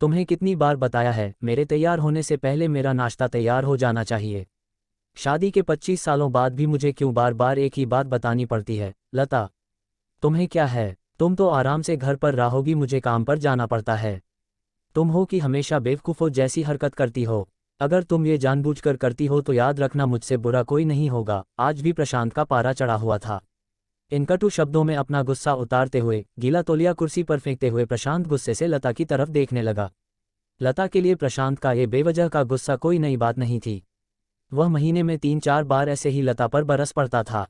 तुम्हें कितनी बार बताया है, मेरे तैयार होने से पहले मेरा नाश्ता तैयार हो जाना चाहिए। शादी के 25 सालों बाद भी मुझे क्यों बार बार एक ही बात बतानी पड़ती है? लता, तुम्हें क्या है? तुम तो आराम से घर पर रहोगी, मुझे काम पर जाना पड़ता है। तुम हो कि हमेशा बेवकूफ़ों जैसी हरकत करती हो। अगर तुम ये जानबूझकर करती हो तो याद रखना, मुझसे बुरा कोई नहीं होगा। आज भी प्रशांत का पारा चढ़ा हुआ था। इन कटु शब्दों में अपना गुस्सा उतारते हुए, गीला तौलिया कुर्सी पर फेंकते हुए प्रशांत गुस्से से लता की तरफ देखने लगा। लता के लिए प्रशांत का ये बेवजह का गुस्सा कोई नई बात नहीं थी। वह महीने में 3-4 बार ऐसे ही लता पर बरस पड़ता था।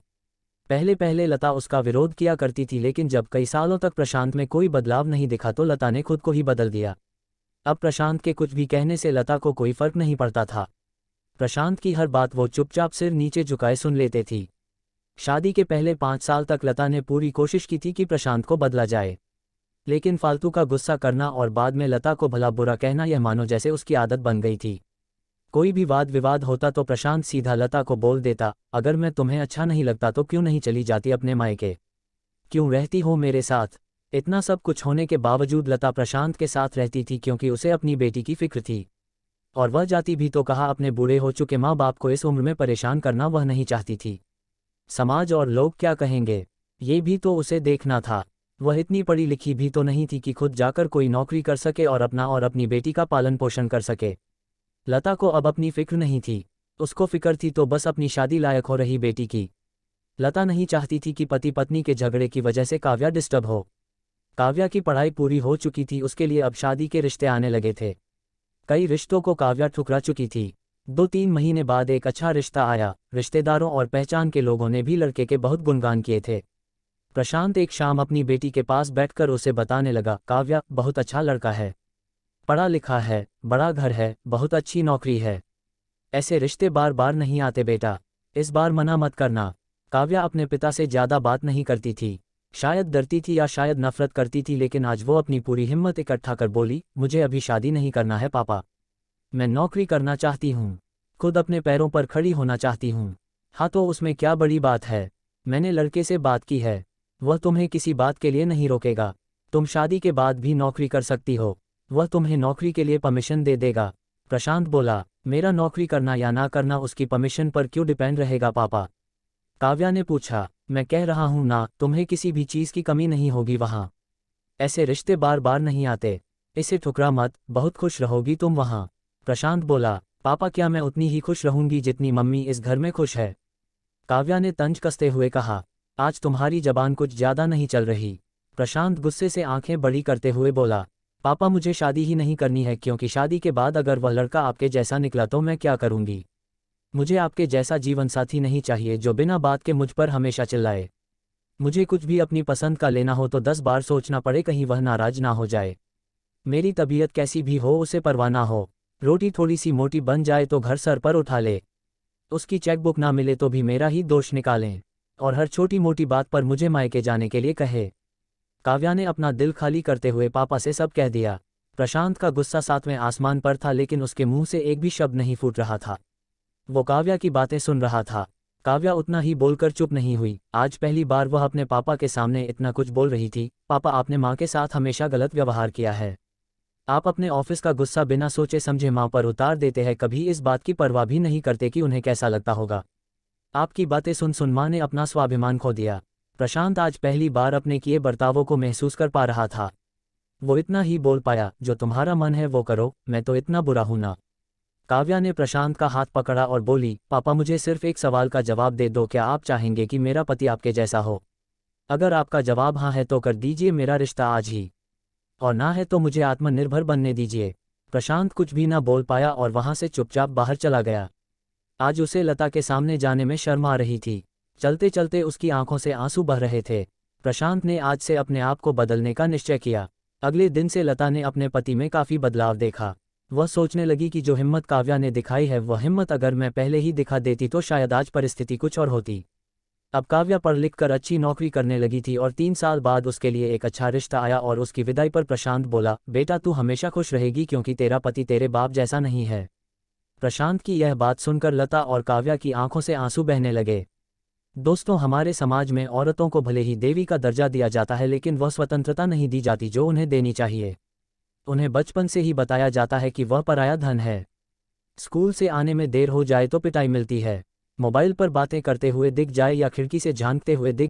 पहले पहले लता उसका विरोध किया करती थी, लेकिन जब कई सालों तक प्रशांत में कोई बदलाव नहीं दिखा तो लता ने खुद को ही बदल दिया। अब प्रशांत के कुछ भी कहने से लता को कोई फर्क नहीं पड़ता था। प्रशांत की हर बात वो चुपचाप सिर नीचे झुकाए सुन लेते थी। शादी के पहले 5 साल तक लता ने पूरी कोशिश की थी कि प्रशांत को बदला जाए, लेकिन फालतू का गुस्सा करना और बाद में लता को भला बुरा कहना, यह मानो जैसे उसकी आदत बन गई थी। कोई भी वाद विवाद होता तो प्रशांत सीधा लता को बोल देता, अगर मैं तुम्हें अच्छा नहीं लगता तो क्यों नहीं चली जाती अपने मायके? क्यों रहती हो मेरे साथ? इतना सब कुछ होने के बावजूद लता प्रशांत के साथ रहती थी क्योंकि उसे अपनी बेटी की फिक्र थी। और वह जाती भी तो कहा, अपने बूढ़े हो चुके माँ बाप को इस उम्र में परेशान करना वह नहीं चाहती थी। समाज और लोग क्या कहेंगे, ये भी तो उसे देखना था। वह इतनी पढ़ी लिखी भी तो नहीं थी कि खुद जाकर कोई नौकरी कर सके और अपना और अपनी बेटी का पालन पोषण कर सके। लता को अब अपनी फिक्र नहीं थी। उसको फिक्र थी तो बस अपनी शादी लायक हो रही बेटी की। लता नहीं चाहती थी कि पति पत्नी के झगड़े की वजह से काव्या डिस्टर्ब हो। काव्या की पढ़ाई पूरी हो चुकी थी, उसके लिए अब शादी के रिश्ते आने लगे थे। कई रिश्तों को काव्या ठुकरा चुकी थी। 2-3 महीने बाद एक अच्छा रिश्ता आया। रिश्तेदारों और पहचान के लोगों ने भी लड़के के बहुत गुणगान किए थे। प्रशांत एक शाम अपनी बेटी के पास बैठकर उसे बताने लगा, काव्या बहुत अच्छा लड़का है, पढ़ा लिखा है, बड़ा घर है, बहुत अच्छी नौकरी है। ऐसे रिश्ते बार बार नहीं आते बेटा, इस बार मना मत करना। काव्या अपने पिता से ज़्यादा बात नहीं करती थी। शायद डरती थी या शायद नफरत करती थी, लेकिन आज वो अपनी पूरी हिम्मत इकट्ठा कर बोली, मुझे अभी शादी नहीं करना है पापा। मैं नौकरी करना चाहती हूँ, खुद अपने पैरों पर खड़ी होना चाहती हूँ। हाँ तो उसमें क्या बड़ी बात है? मैंने लड़के से बात की है, वह तुम्हें किसी बात के लिए नहीं रोकेगा। तुम शादी के बाद भी नौकरी कर सकती हो, वह तुम्हें नौकरी के लिए परमिशन दे देगा। प्रशांत बोला, मेरा नौकरी करना या ना करना उसकी परमिशन पर क्यों डिपेंड रहेगा पापा? काव्या ने पूछा, मैं कह रहा हूँ ना, तुम्हें किसी भी चीज़ की कमी नहीं होगी वहाँ। ऐसे रिश्ते बार बार नहीं आते, इसे ठुकरा मत, बहुत खुश रहोगी तुम वहाँ। प्रशांत बोला, पापा क्या मैं उतनी ही खुश रहूंगी जितनी मम्मी इस घर में खुश है? काव्या ने तंज कसते हुए कहा, आज तुम्हारी जबान कुछ ज़्यादा नहीं चल रही। प्रशांत गुस्से से आंखें बड़ी करते हुए बोला, पापा मुझे शादी ही नहीं करनी है, क्योंकि शादी के बाद अगर वह लड़का आपके जैसा निकला तो मैं क्या करूंगी? मुझे आपके जैसा जीवन साथी नहीं चाहिए जो बिना बात के मुझ पर हमेशा चिल्लाए। मुझे कुछ भी अपनी पसंद का लेना हो तो 10 बार सोचना पड़े, कहीं वह नाराज ना हो जाए। मेरी तबीयत कैसी भी हो उसे परवाह ना हो। रोटी थोड़ी सी मोटी बन जाए तो घर सर पर उठा ले। उसकी चेकबुक ना मिले तो भी मेरा ही दोष निकालें, और हर छोटी मोटी बात पर मुझे मायके जाने के लिए कहे। काव्या ने अपना दिल खाली करते हुए पापा से सब कह दिया। प्रशांत का गुस्सा 7वें आसमान पर था, लेकिन उसके मुंह से एक भी शब्द नहीं फूट रहा था। वो काव्या की बातें सुन रहा था। काव्या उतना ही बोलकर चुप नहीं हुई। आज पहली बार वह अपने पापा के सामने इतना कुछ बोल रही थी। पापा, आपने माँ के साथ हमेशा गलत व्यवहार किया है। आप अपने ऑफिस का गुस्सा बिना सोचे समझे माँ पर उतार देते हैं, कभी इस बात की परवाह भी नहीं करते कि उन्हें कैसा लगता होगा। आपकी बातें सुन सुन माँ ने अपना स्वाभिमान खो दिया। प्रशांत आज पहली बार अपने किए बर्तावों को महसूस कर पा रहा था। वो इतना ही बोल पाया, जो तुम्हारा मन है वो करो, मैं तो इतना बुरा हूं ना। काव्या ने प्रशांत का हाथ पकड़ा और बोली, पापा मुझे सिर्फ एक सवाल का जवाब दे दो, क्या आप चाहेंगे कि मेरा पति आपके जैसा हो? अगर आपका जवाब हाँ है तो कर दीजिए मेरा रिश्ता आज ही, और ना है तो मुझे आत्मनिर्भर बनने दीजिए। प्रशांत कुछ भी ना बोल पाया और वहां से चुपचाप बाहर चला गया। आज उसे लता के सामने जाने में शर्म आ रही थी। चलते चलते उसकी आंखों से आंसू बह रहे थे। प्रशांत ने आज से अपने आप को बदलने का निश्चय किया। अगले दिन से लता ने अपने पति में काफ़ी बदलाव देखा। वह सोचने लगी कि जो हिम्मत काव्या ने दिखाई है वह हिम्मत अगर मैं पहले ही दिखा देती तो शायद आज परिस्थिति कुछ और होती। अब काव्या पढ़ लिख कर अच्छी नौकरी करने लगी थी और 3 साल बाद उसके लिए एक अच्छा रिश्ता आया और उसकी विदाई पर प्रशांत बोला, बेटा तू हमेशा खुश रहेगी क्योंकि तेरा पति तेरे बाप जैसा नहीं है। प्रशांत की यह बात सुनकर लता और काव्या की आंखों से आंसू बहने लगे। दोस्तों, हमारे समाज में औरतों को भले ही देवी का दर्जा दिया जाता है, लेकिन वह स्वतंत्रता नहीं दी जाती जो उन्हें देनी चाहिए। उन्हें बचपन से ही बताया जाता है कि वह पराया धन है। स्कूल से आने में देर हो जाए तो पिटाई मिलती है। मोबाइल पर बातें करते हुए दिख जाए या खिड़की से झांकते हुए दिख